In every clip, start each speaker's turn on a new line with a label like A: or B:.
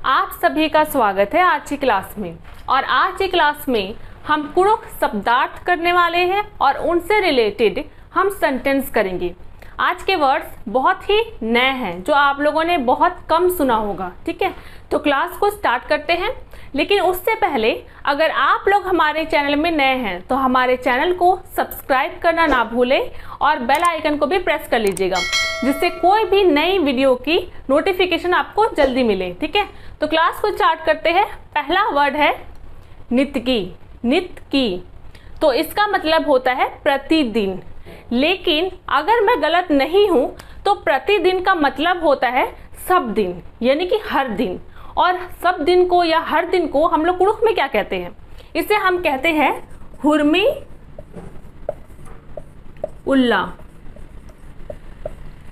A: आप सभी का स्वागत है आज की क्लास में। और आज की क्लास में हम कुड़ुख शब्दार्थ करने वाले हैं और उनसे रिलेटेड हम सेंटेंस करेंगे। आज के वर्ड्स बहुत ही नए हैं जो आप लोगों ने बहुत कम सुना होगा। ठीक है, तो क्लास को स्टार्ट करते हैं। लेकिन उससे पहले अगर आप लोग हमारे चैनल में नए हैं तो हमारे चैनल को सब्सक्राइब करना ना भूलें और बेल आइकन को भी प्रेस कर लीजिएगा, जिससे कोई भी नई वीडियो की नोटिफिकेशन आपको जल्दी मिले। ठीक है, तो क्लास को स्टार्ट करते हैं। पहला वर्ड है नितकी। नितकी तो इसका मतलब होता है प्रतिदिन, लेकिन अगर मैं गलत नहीं हूं तो प्रतिदिन का मतलब होता है सब दिन, यानी कि हर दिन। और सब दिन को या हर दिन को हम लोग कुड़ुख में क्या कहते हैं? इसे हम कहते हैं हुर्मी उल्ला।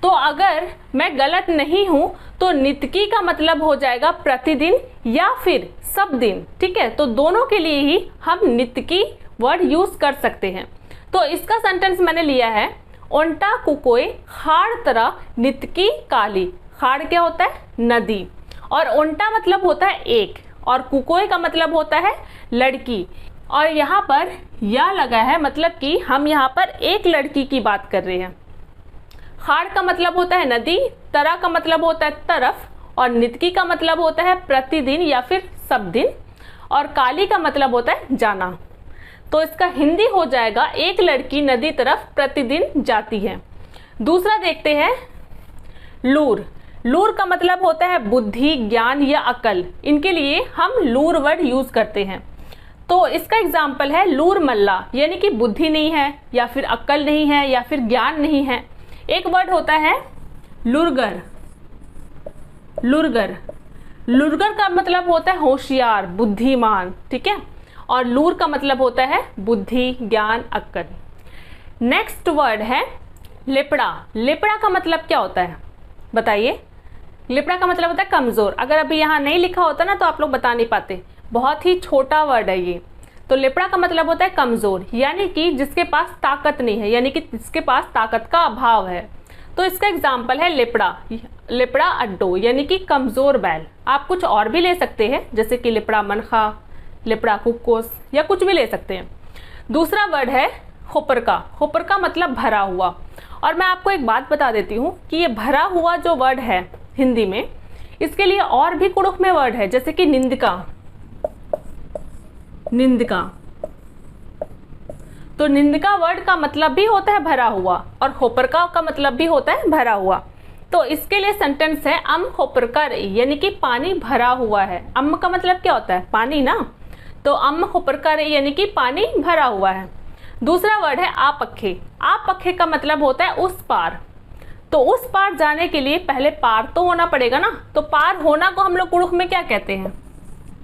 A: तो अगर मैं गलत नहीं हूं तो नितकी का मतलब हो जाएगा प्रतिदिन या फिर सब दिन। ठीक है, तो दोनों के लिए ही हम नितकी वर्ड यूज कर सकते हैं। तो इसका सेंटेंस मैंने लिया है ओंटा कुकोय खाड़ तरह नितकी काली। खाड़ क्या होता है? नदी। और ओंटा मतलब होता है एक, और कुकोय का मतलब होता है लड़की। और यहाँ पर या लगा है, मतलब कि हम यहाँ पर एक लड़की की बात कर रहे हैं। खाड़ का मतलब होता है नदी, तरह का मतलब होता है तरफ, और नितकी का मतलब होता है प्रतिदिन या फिर सब दिन, और काली का मतलब होता है जाना। तो इसका हिंदी हो जाएगा एक लड़की नदी तरफ प्रतिदिन जाती है। दूसरा देखते हैं लूर। लूर का मतलब होता है बुद्धि, ज्ञान या अकल। इनके लिए हम लूर वर्ड यूज करते हैं। तो इसका एग्जाम्पल है लूर मल्ला, यानी कि बुद्धि नहीं है या फिर अक्ल नहीं है या फिर ज्ञान नहीं है। एक वर्ड होता है लुरगर। लुरगर, लुरगर का मतलब होता है होशियार, बुद्धिमान। ठीक है, और लूर का मतलब होता है बुद्धि, ज्ञान, अक्ल। नेक्स्ट वर्ड है लेपड़ा। लेपड़ा का मतलब क्या होता है बताइए? लेपड़ा का मतलब होता है कमजोर। अगर अभी यहाँ नहीं लिखा होता ना तो आप लोग बता नहीं पाते, बहुत ही छोटा वर्ड है ये। तो लेपड़ा का मतलब होता है कमजोर, यानी कि जिसके पास ताकत नहीं है, यानी कि जिसके पास ताकत का अभाव है। तो इसका एग्जाम्पल है लेपड़ा। लेपड़ा अड्डो, यानी कि कमजोर बैल। आप कुछ और भी ले सकते हैं, जैसे कि लेपड़ा मनखा, लेपड़ा कुक्कोस, या कुछ भी ले सकते हैं। दूसरा वर्ड है खोपरका। खोपरका मतलब भरा हुआ। और मैं आपको एक बात बता देती हूँ कि ये भरा हुआ जो वर्ड है हिंदी में, इसके लिए और भी कुड़ुख में वर्ड है, जैसे कि निंदका। निंदका, तो निंदका वर्ड का मतलब भी होता है भरा हुआ, और खोपरका का मतलब भी होता है भरा हुआ। तो इसके लिए सेंटेंस है अम खोपरका रही, यानी कि पानी भरा हुआ है। अम का मतलब क्या होता है? पानी ना। तो अम खोपरका रही यानी कि पानी भरा हुआ है। दूसरा वर्ड है आपखे। आपखे का मतलब होता है उस पार। तो उस पार जाने के लिए पहले पार तो होना पड़ेगा ना। तो पार होना को हम लोग कुड़ुख में क्या कहते हैं?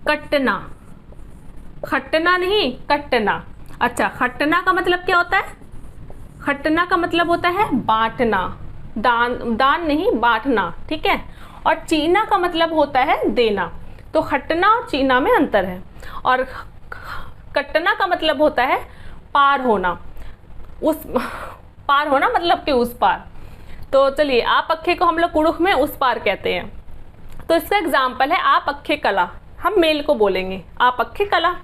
A: कटना। खटना नहीं, कटना। अच्छा, खटना का मतलब क्या होता है? खटना का मतलब होता है बांटना। दान, दान नहीं, बांटना। ठीक है, और चीना का मतलब होता है देना। तो खटना और चीना में अंतर है। और कटना का मतलब होता है पार होना। उस पार होना मतलब कि उस पार। तो चलिए, आप अखे को हम लोग कुड़ुख में उस पार कहते हैं। तो इसका एग्जाम्पल है आप अखे कला। हम मेल को बोलेंगे आप अखे कला,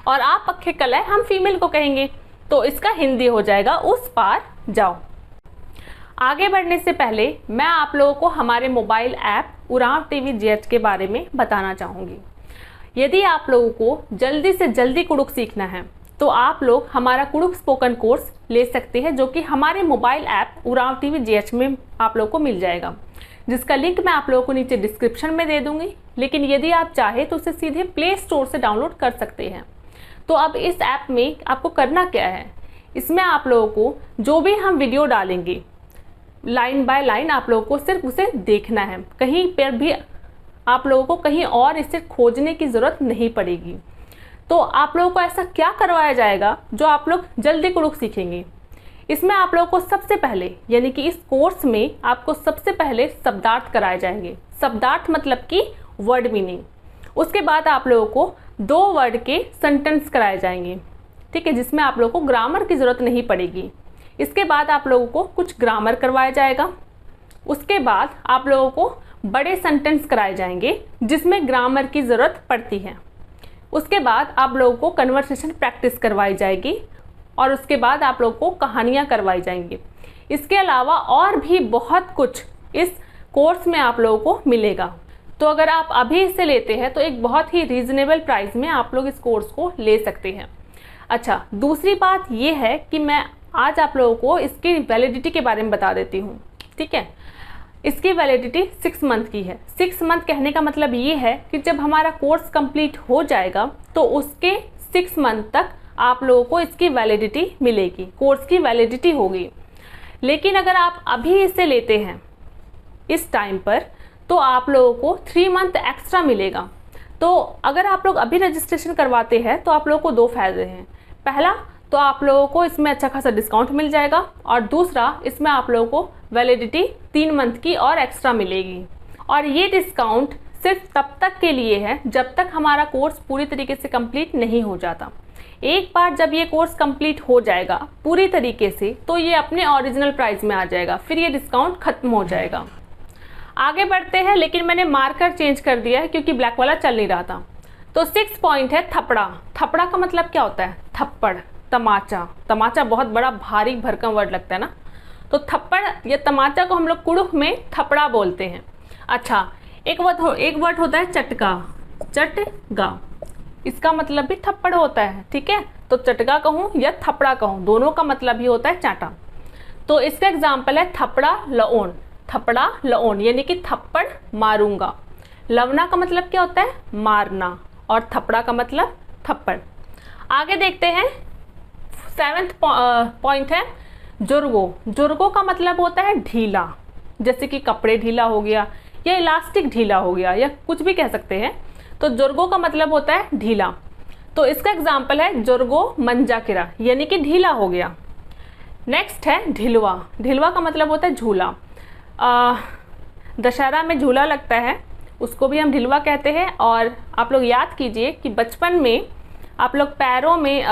A: और आप अखे कला हम फीमेल को कहेंगे। तो इसका हिंदी हो जाएगा उस पार जाओ। आगे बढ़ने से पहले मैं आप लोगों को हमारे mobile app Oraon TV GH के बारे में बताना चाहूँगी। यदि आप लोगों को जल्दी से जल्दी कुड़ुख सीखना है तो आप लोग हमारा कुड़ुख स्पोकन कोर्स ले सकते हैं, जो कि हमारे mobile app Oraon TV GH में आप लोगों को मिल जाएगा, जिसका लिंक मैं आप लोगों को नीचे डिस्क्रिप्शन में दे दूंगी। लेकिन यदि आप चाहे तो उसे सीधे प्ले स्टोर से डाउनलोड कर सकते हैं। तो अब इस ऐप में आपको करना क्या है? इसमें आप लोगों को जो भी हम वीडियो डालेंगे लाइन बाय लाइन आप लोगों को सिर्फ उसे देखना है। कहीं पर भी आप लोगों को कहीं और इसे खोजने की ज़रूरत नहीं पड़ेगी। तो आप लोगों को ऐसा क्या करवाया जाएगा जो आप लोग जल्दी कुड़ुख सीखेंगे? इसमें आप लोगों को सबसे पहले, यानी कि इस कोर्स में आपको सबसे पहले शब्दार्थ कराए जाएंगे। शब्दार्थ मतलब कि वर्ड मीनिंग। उसके बाद आप लोगों को 2 वर्ड के सेंटेंस कराए जाएंगे। ठीक है, जिसमें आप लोगों को ग्रामर की ज़रूरत नहीं पड़ेगी। इसके बाद आप लोगों को कुछ ग्रामर करवाया जाएगा। उसके बाद आप लोगों को बड़े सेंटेंस कराए जाएंगे जिसमें ग्रामर की ज़रूरत पड़ती है। उसके बाद आप लोगों को कन्वर्सेशन प्रैक्टिस करवाई जाएगी और उसके बाद आप लोगों को कहानियाँ करवाई जाएंगी। इसके अलावा और भी बहुत कुछ इस कोर्स में आप लोगों को मिलेगा। तो अगर आप अभी इसे लेते हैं तो एक बहुत ही रीज़नेबल प्राइस में आप लोग इस कोर्स को ले सकते हैं। अच्छा, दूसरी बात ये है कि मैं आज आप लोगों को इसकी वैलिडिटी के बारे में बता देती हूँ। ठीक है, इसकी वैलिडिटी 6 मंथ की है। 6 मंथ कहने का मतलब ये है कि जब हमारा कोर्स कंप्लीट हो जाएगा तो उसके 6 मंथ तक आप लोगों को इसकी वैलिडिटी मिलेगी, कोर्स की वैलिडिटी होगी। लेकिन अगर आप अभी इसे लेते हैं इस टाइम पर तो आप लोगों को 3 मंथ एक्स्ट्रा मिलेगा। तो अगर आप लोग अभी रजिस्ट्रेशन करवाते हैं तो आप लोगों को 2 फायदे हैं। पहला तो आप लोगों को इसमें अच्छा खासा डिस्काउंट मिल जाएगा और दूसरा इसमें आप लोगों को वैलिडिटी 3 मंथ की और एक्स्ट्रा मिलेगी। और ये डिस्काउंट सिर्फ तब तक के लिए है जब तक हमारा कोर्स पूरी तरीके से कंप्लीट नहीं हो जाता। एक बार जब ये कोर्स कंप्लीट हो जाएगा पूरी तरीके से तो ये अपने ओरिजिनल प्राइस में आ जाएगा, फिर ये डिस्काउंट खत्म हो जाएगा। आगे बढ़ते हैं, लेकिन मैंने मार्कर चेंज कर दिया है क्योंकि ब्लैक वाला चल नहीं रहा था। तो 6 पॉइंट है थपड़ा। थपड़ा का मतलब क्या होता है? थप्पड़, तमाचा। तमाचा बहुत बड़ा भारी भरकम वर्ड लगता है ना, तो थप्पड़ या तमाचा को हम लोग कुड़ुख में थपड़ा बोलते हैं। अच्छा, एक वर्ड होता है चटका, चटगा, इसका मतलब भी थप्पड़ होता है। ठीक है, तो चटका कहूँ या थपड़ा कहूँ, दोनों का मतलब ही होता है चाटा। तो इसका एग्जाम्पल है थपड़ा लओन। थपड़ा लओन यानी कि थप्पड़ मारूंगा। लवना का मतलब क्या होता है? मारना, और थपड़ा का मतलब थप्पड़। आगे देखते हैं, 7th पॉइंट है जुर्गो। जुर्गो का मतलब होता है ढीला, जैसे कि कपड़े ढीला हो गया या इलास्टिक ढीला हो गया या कुछ भी कह सकते हैं। तो जुर्गो का मतलब होता है ढीला। तो इसका एग्जाम्पल है जुर्गो मंजा किरा यानी कि ढीला हो गया। नेक्स्ट है ढिलवा। ढिलवा का मतलब होता है झूला। दशहरा में झूला लगता है, उसको भी हम ढिलवा कहते हैं। और आप लोग याद कीजिए कि बचपन में आप लोग पैरों में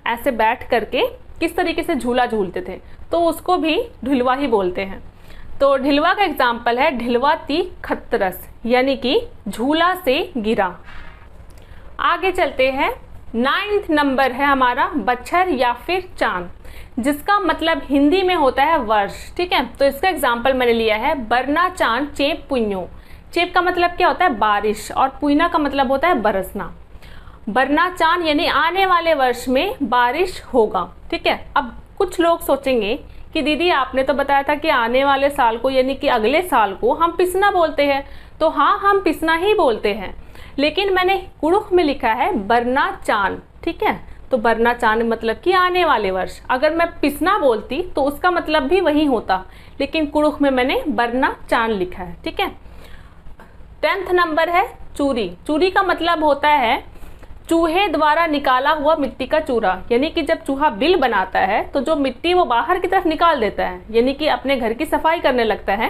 A: ऐसे बैठ करके किस तरीके से झूला झूलते थे, तो उसको भी ढिलवा ही बोलते हैं। तो ढिलवा का एग्जाम्पल है ढिलवाती खतरस यानी कि झूला से गिरा। आगे चलते हैं, 9th नंबर है हमारा बच्छर या फिर चांद, जिसका मतलब हिंदी में होता है वर्ष। ठीक है, तो इसका एग्जाम्पल मैंने लिया है बरना चांद चेप पुन्यो। चेप का मतलब क्या होता है? बारिश, और पुइना का मतलब होता है बरसना। बरना चांद यानी आने वाले वर्ष में बारिश होगा। ठीक है, अब कुछ लोग सोचेंगे कि दीदी आपने तो बताया था कि आने वाले साल को यानी कि अगले साल को हम पिसना बोलते हैं। तो हाँ, हम पिसना ही बोलते हैं, लेकिन मैंने कुड़ुख में लिखा है बरना चांद। ठीक है, तो बरना चांद मतलब कि आने वाले वर्ष। अगर मैं पिसना बोलती तो उसका मतलब भी वही होता, लेकिन कुड़ुख में मैंने बरना चांद लिखा है। ठीक है, 10th नंबर है चूरी। चूरी का मतलब होता है चूहे द्वारा निकाला हुआ मिट्टी का चूरा, यानी कि जब चूहा बिल बनाता है तो जो मिट्टी वो बाहर की तरफ निकाल देता है, यानी कि अपने घर की सफाई करने लगता है,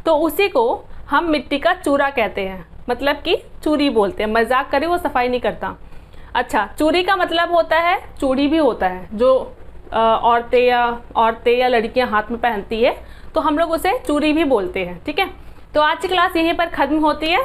A: तो उसी को हम मिट्टी का चूरा कहते हैं, मतलब कि चूरी बोलते हैं। मजाक करे, वो सफाई नहीं करता। अच्छा, चूरी का मतलब होता है चूड़ी भी होता है, जो औरतें या लड़कियां हाथ में पहनती है, तो हम लोग उसे चूरी भी बोलते हैं। ठीक है, तो आज की क्लास यहीं पर खत्म होती है।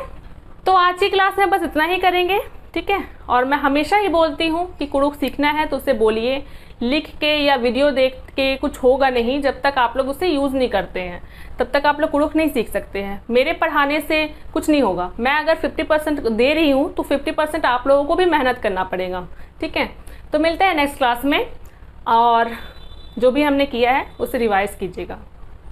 A: तो आज की क्लास में बस इतना ही करेंगे। ठीक है, और मैं हमेशा ही बोलती हूँ कि कुड़ुख सीखना है तो उसे बोलिए, लिख के या वीडियो देख के कुछ होगा नहीं। जब तक आप लोग उसे यूज़ नहीं करते हैं तब तक आप लोग कुड़ुख नहीं सीख सकते हैं। मेरे पढ़ाने से कुछ नहीं होगा। मैं अगर 50% दे रही हूँ तो 50% आप लोगों को भी मेहनत करना पड़ेगा। ठीक है, तो मिलते हैं नेक्स्ट क्लास में, और जो भी हमने किया है उसे रिवाइज कीजिएगा।